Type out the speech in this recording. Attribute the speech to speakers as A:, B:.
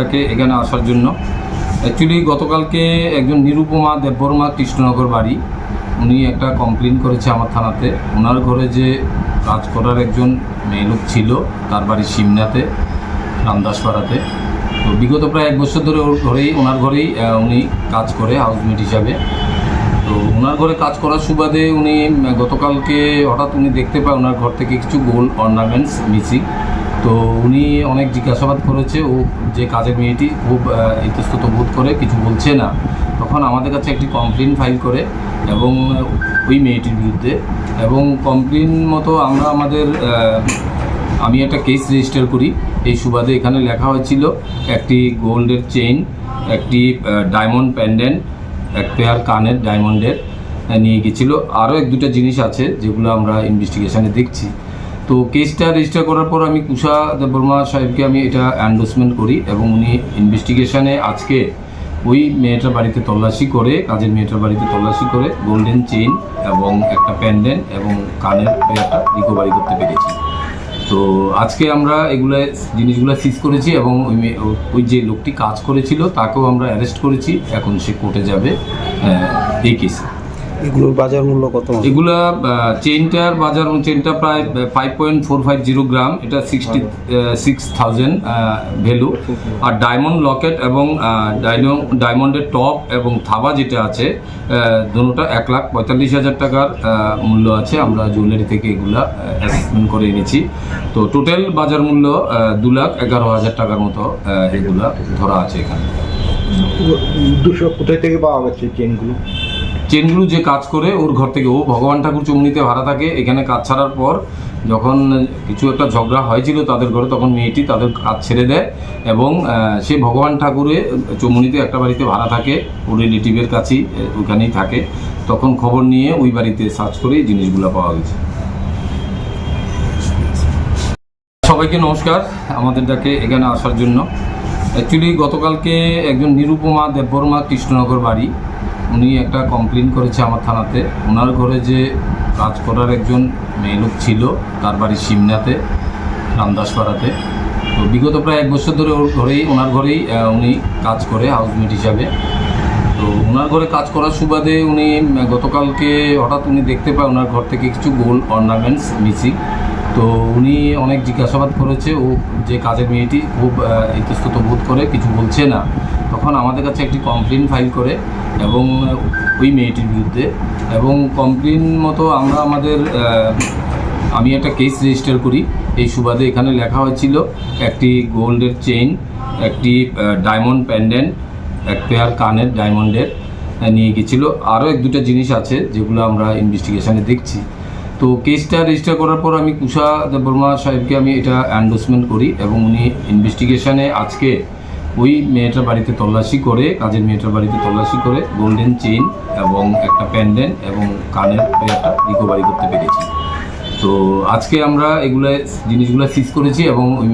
A: তাকে এখানে আসার জন্য অ্যাকচুয়ালি গতকালকে একজন নিরুপমা দেববর্মা কৃষ্ণনগর বাড়ি, উনি একটা কমপ্লেন করেছে আমার থানাতে। ওনার ঘরে যে কাজ করার একজন মেয়ে লোক ছিল, তার বাড়ি সিমনাতে, রামদাসপাড়াতে। তো বিগত প্রায় 1 বছর ধরে ওনার ঘরেই উনি কাজ করে হাউসমেট হিসাবে। তো ওনার ঘরে কাজ করার সুবাদে উনি গতকালকে হঠাৎ উনি দেখতে পায় ওনার ঘর থেকে কিছু গোল্ড অর্নামেন্টস মিসিং। তো উনি অনেক জিজ্ঞাসাবাদ করেছে, ও যে কাজের মেয়েটি খুব ইতস্তত বোধ করে, কিছু বলছে না। তখন আমাদের কাছে একটি কমপ্লেন ফাইল করে এবং ওই মেয়েটির বিরুদ্ধে, এবং কমপ্লেন মতো আমরা আমি একটা কেস রেজিস্টার করি। এই সুবাদে এখানে লেখা হয়েছিল একটি গোল্ডের চেইন, একটি ডায়মন্ড প্যান্ডেন্ট, এক পেয়ার কানের ডায়মন্ডের নিয়ে গেছিলো। আরও 1-2টা জিনিস আছে যেগুলো আমরা ইনভেস্টিগেশনে দেখছি। তো কেসটা রেজিস্টার করার পর আমি কুশা দেববর্মা সাহেবকে আমি এটা এন্ডোর্সমেন্ট করি, এবং উনি ইনভেস্টিগেশনে আজকে ওই মেয়েটার বাড়িতে তল্লাশি করে, কাজের মেয়েটার বাড়িতে তল্লাশি করে গোল্ডেন চেইন এবং একটা প্যান্ডেন্ট এবং কানের পেয়ারটা রিকভারি করতে পেরেছি। তো আজকে আমরা জিনিসগুলো সিজ করেছি, এবং ওই যে লোকটি কাজ করেছিল তাকেও আমরা অ্যারেস্ট করেছি। এখন সে কোর্টে যাবে এই কেসে।
B: এগুলোর বাজার মূল্য কত?
A: এগুলা চেইনটার বাজার, চেইনটা প্রায় 5.450 গ্রাম, এটা 66,000 ভ্যালু। আর ডায়মন্ড লকেট এবং ডায়মন্ডের টপ এবং থাবা যেটা আছে, দুটোটা 1,45,000 টাকার মূল্য আছে। আমরা জুয়েলারি থেকে এগুলা অ্যাসেসমেন্ট করে এনেছি। তো টোটাল বাজার মূল্য 2,11,000 টাকার মতো এগুলা ধরা আছে এখানে।
B: কোথায় থেকে পাওয়া গেছে
A: চেনগুলো যে কাজ করে ওর ঘর থেকে, ও ভগবান ঠাকুর চমনিতে ভাড়া থাকে। এখানে কাজ ছাড়ার পর যখন কিছু একটা ঝগড়া হয়েছিল তাদের ঘরে, তখন মেয়েটি তাদের কাজ ছেড়ে দেয়, এবং সে ভগবান ঠাকুরে চমনিতে একটা বাড়িতে ভাড়া থাকে, ওর রিলেটিভের কাছেই ওখানেই থাকে। তখন খবর নিয়ে ওই বাড়িতে সার্চ করে জিনিসগুলো পাওয়া গেছে। সবাইকে নমস্কার আমাদের ডাকে এখানে আসার জন্য। অ্যাকচুয়ালি গতকালকে একজন নিরুপমা দেববর্মা কৃষ্ণনগর বাড়ি, উনি একটা কমপ্লেন করেছে আমার থানাতে। ওনার ঘরে যে কাজ করার একজন মেয়ে লোক ছিল, তার বাড়ি সিমনাতে, রামদাসপাড়াতে। তো বিগত প্রায় 1 বছর ধরে ওনার ঘরেই উনি কাজ করে হাউসমেট হিসাবে। তো ওনার ঘরে কাজ করার সুবাদে উনি গতকালকে হঠাৎ উনি দেখতে পায় ওনার ঘর থেকে কিছু গোল্ড অর্নামেন্টস মিসিং। তো উনি অনেক জিজ্ঞাসাবাদ করেছে, ও যে কাজের মেয়েটি খুব ইতস্তত বোধ করে, কিছু বলছে না। তখন আমাদের কাছে একটি কমপ্লেন ফাইল করে এবং ওই মেয়েটির বিরুদ্ধে, এবং কমপ্লেন মতো আমরা আমি একটা কেস রেজিস্টার করি। এই সুবাদে এখানে লেখা হয়েছিল একটি গোল্ডের চেইন, একটি ডায়মন্ড প্যান্ডেন্ট, এক পেয়ার কানের ডায়মন্ডের নিয়ে গেছিলো। আরও 1-2টা জিনিস আছে যেগুলো আমরা ইনভেস্টিগেশনে দেখছি। তো কেসটা রেজিস্টার করার পর আমি কুশা দেববর্মা সাহেবকে আমি এটা এন্ডোর্সমেন্ট করি, এবং উনি ইনভেস্টিগেশনে আজকে ওই মেয়েটার বাড়িতে তল্লাশি করে, কাজের মেয়েটার বাড়িতে তল্লাশি করে গোল্ডেন চেইন এবং একটা প্যান্ডেন্ট এবং কানের পেয়ারটা রিকভারি করতে পেরেছি। তো আজকে আমরা জিনিসগুলো সিজ করেছি, এবং ওই